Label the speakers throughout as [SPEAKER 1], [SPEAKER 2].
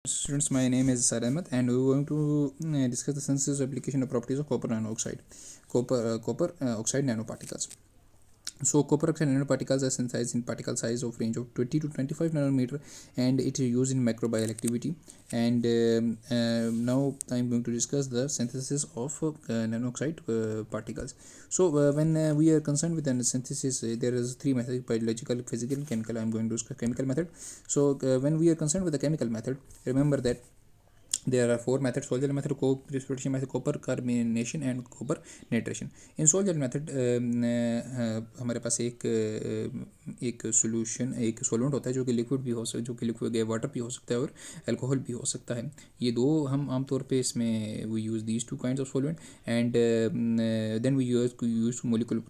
[SPEAKER 1] Students, my name is Sar Ahmed, and we are going to discuss the synthesis application of properties of copper nanoxide, copper oxide nanoparticles. So copper oxide nanoparticles are synthesized in particle size of range of 20 to 25 nanometer, and it is used in microbial activity. And now I'm going to discuss the synthesis of nanoxide particles. So when we are concerned with the synthesis, there is three methods: biological, physical, chemical. I'm going to discuss chemical method. So when we are concerned with the chemical method, remember that there are four methods: soil gel method, co-precipitation method, copper carbonation and copper nitration. In sol gel method हमारे पास एक solution, एक solvent होता है जो कि liquid भी हो सकता है, जो कि लिक्विड वाटर भी हो सकता है और अल्कोहल भी हो सकता है. ये दो हम आमतौर पे इसमें we use these two kinds of solvent and then we use molecular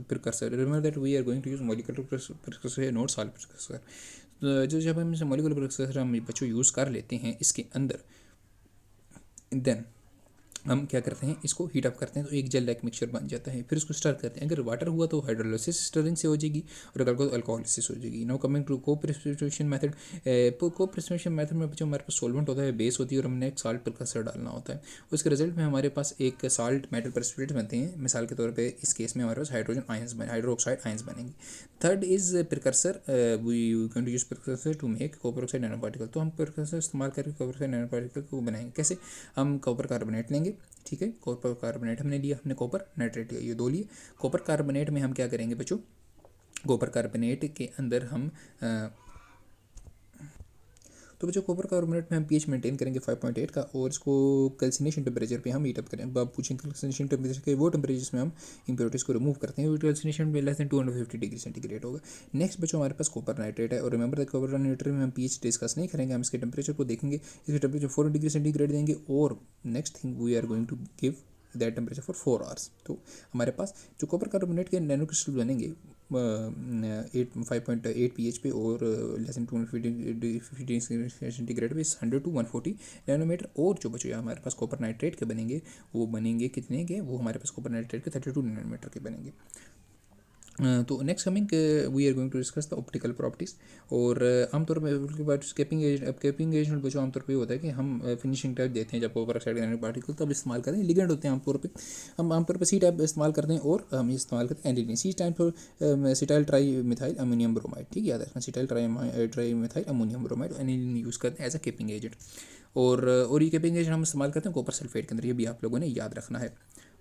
[SPEAKER 1] precursor. Remember that we are going to use molecular precursor, not salt precursor. जो जब हम मोलिकुलर प्रिकर्सर हम बच्चों यूज़ कर लेते हैं इसके अंदर, देन हम क्या करते हैं, इसको हीट अप करते हैं तो एक जेल लाइक मिक्सचर बन जाता है. फिर इसको स्टर करते हैं. अगर वाटर हुआ तो हाइड्रोलिसिस स्टरिंग से हो जाएगी और अगर को अल्कोहलिसिस हो जाएगी. Now coming to co-precipitation method. Co-precipitation method में जो हमारे पास सोलवेंट होता है, बेस होती है और हमने एक साल्ट प्रिकर्सर डालना होता है. उसके रिजल्ट में हमारे पास एक साल्ट मेटल प्रेसिपिटेट बनते हैं. मिसाल के तौर पर इस केस में हमारे पास हाइड्रोजन आयंस बने, हाइड्रोक्साइड आयंस बनेंगे. Third is precursor. We can to use precursor to make copper oxide nano particle. तो हम प्रिकर्सर इस्तेमाल करके कॉपर ऑक्साइड नैनो पार्टिकल को बनाएंगे. कैसे? हम कॉपर कार्बोनेट लेंगे, ठीक है. कॉपर कार्बोनेट हमने लिया, हमने कॉपर नाइट्रेट लिया, ये दो लिए. कॉपर कार्बोनेट में हम क्या करेंगे बच्चों, कॉपर कार्बोनेट के अंदर हम तो बच्चों कॉपर कार्बोनेट में हम पीएच मेंटेन करेंगे 5.8 का और इसको कैल्सिनेशन टेम्परेचर पे हम हीट अप करेंगे. अब पूछेंगे कैल्सिनेशन टेम्परेचर के, वो टेम्परेचर में हम इंप्योरिटीज़ को रिमूव करते हैं. कैल्सिनेशन में लेस देन 250 डिग्री सेंटीग्रेड होगा. नेक्स्ट बच्चों हमारे पास कॉपर नाइट्रेट है और रिमेंबर दैट कॉपर नाइट्रेट में हम पीएच डिस्कस नहीं करेंगे, हम इसके टेम्परेचर को देखेंगे. इसके टेम्परेचर 4 डिग्री सेंटीग्रेड देंगे और next thing we are going to give that temperature for 4 hours. तो हमारे पास जो कॉपर कार्बोनेट के नैनो क्रिस्टल बनेंगे 5.8 पीएच पे और लेस देन 250 सेंटीग्रेड पे 100 to 140 नैनोमीटर. और जो बच्चे हमारे पास कॉपर नाइट्रेट के बनेंगे वो बनेंगे कितने के, वो हमारे पास कॉपर नाइट्रेट के 32 नैनोमीटर के बनेंगे. तो next coming we are going to discuss the optical properties. और आमतौर पर बाद स्केपिंग एजेंट, अब स्केपिंग एजेंट बच्चों आमतौर पे होता है कि हम फिनिशिंग टाइप देते हैं जब कॉपर ऑक्साइड नैनो पार्टिकल तब इस्तेमाल करते हैं. लिगेंड होते हैं आमतौर पे, हम आमतौर पे सी टाइप इस्तेमाल करते हैं और हम इस्तेमाल करते हैं aniline. C type for cetyl trimethyl ammonium bromide, ठीक है, याद रखना. Cetyl trimethyl ammonium bromide aniline use करते हैं एज अ केपिंग एजेंट. और ये केपिंग एजेंट हम इस्तेमाल करते हैं कॉपर सल्फेट के अंदर, ये भी आप लोगों ने याद रखना है.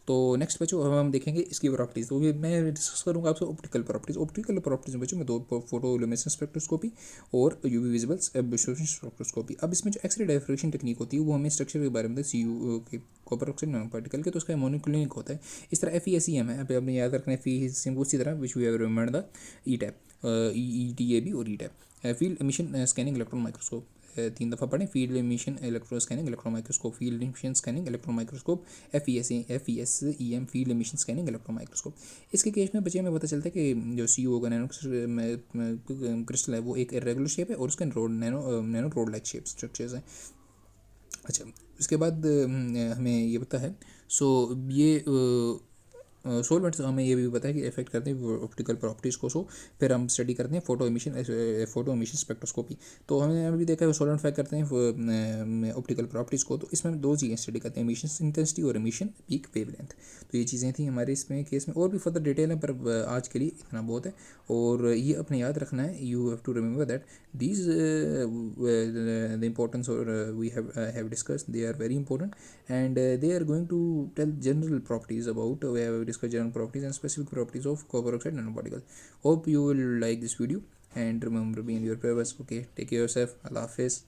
[SPEAKER 1] तो नेक्स्ट बच्चों अब हम देखेंगे इसकी प्रॉपर्टीज़. तो मैं डिस्कस करूँगा आपसे ऑप्टिकल प्रॉपर्टीज़. ऑप्टिकल प्रॉपर्टीज़ में बच्चों में दो, फोटोल्यूमिनेसेंस स्पेक्ट्रोस्कोपी और यूवी विजिबल एब्जॉर्प्शन स्पेक्ट्रोस्कोपी. अब इसमें जो एक्सरे डायफ्रेक्शन टेक्निक होती है वो हमें स्ट्रक्चर के बारे में सी यू के कॉपर ऑक्साइड नैनो पार्टिकल के, तो उसका मोनोक्लिनिक होता है. इस तरह FeSEM है, अब आपने याद रखना है FeSEM उसी तरह which we have remember the E tab, ETAB और E tab. Field emission scanning electron microscope 3 दफ़ा पढ़ें. Field emission electro scanning electron microscope, field emission scanning electron microscope, FESEM field emission scanning electron microscope. इसके case में बच्चे में पता चलता है कि जो CO का नैनो क्रिस्टल है वो एक इरेगुलर शेप है और उसके nano road like shape structures हैं. अच्छा, उसके बाद हमें ये पता है. सो ये सोलवेंट्स हमें ये भी पता है कि इफेक्ट करते हैं ऑप्टिकल प्रॉपर्टीज़ को. सो फिर हम स्टडी करते हैं फोटो एमिशन स्पेक्ट्रोस्कोपी. तो हमने अभी देखा है सोलवेंट इफेक्ट करते हैं ऑप्टिकल प्रॉपर्टीज़ को. तो इसमें हम दो चीज़ें स्टडी करते हैं, एमिशन इंटेंसिटी और एमिशन पीक वेवलेंथ. तो ये चीज़ें थी हमारे इसमें केस में, और भी फर्दर डिटेल है पर आज के लिए इतना बहुत है. और ये अपने याद रखना है, you have to remember that these the importance or we have discussed, they are very important, and they are going to tell general properties about we have discussed general properties and specific properties of copper oxide nanoparticles. Hope you will like this video and remember being your purpose. Okay, take care of yourself. Allah Hafiz.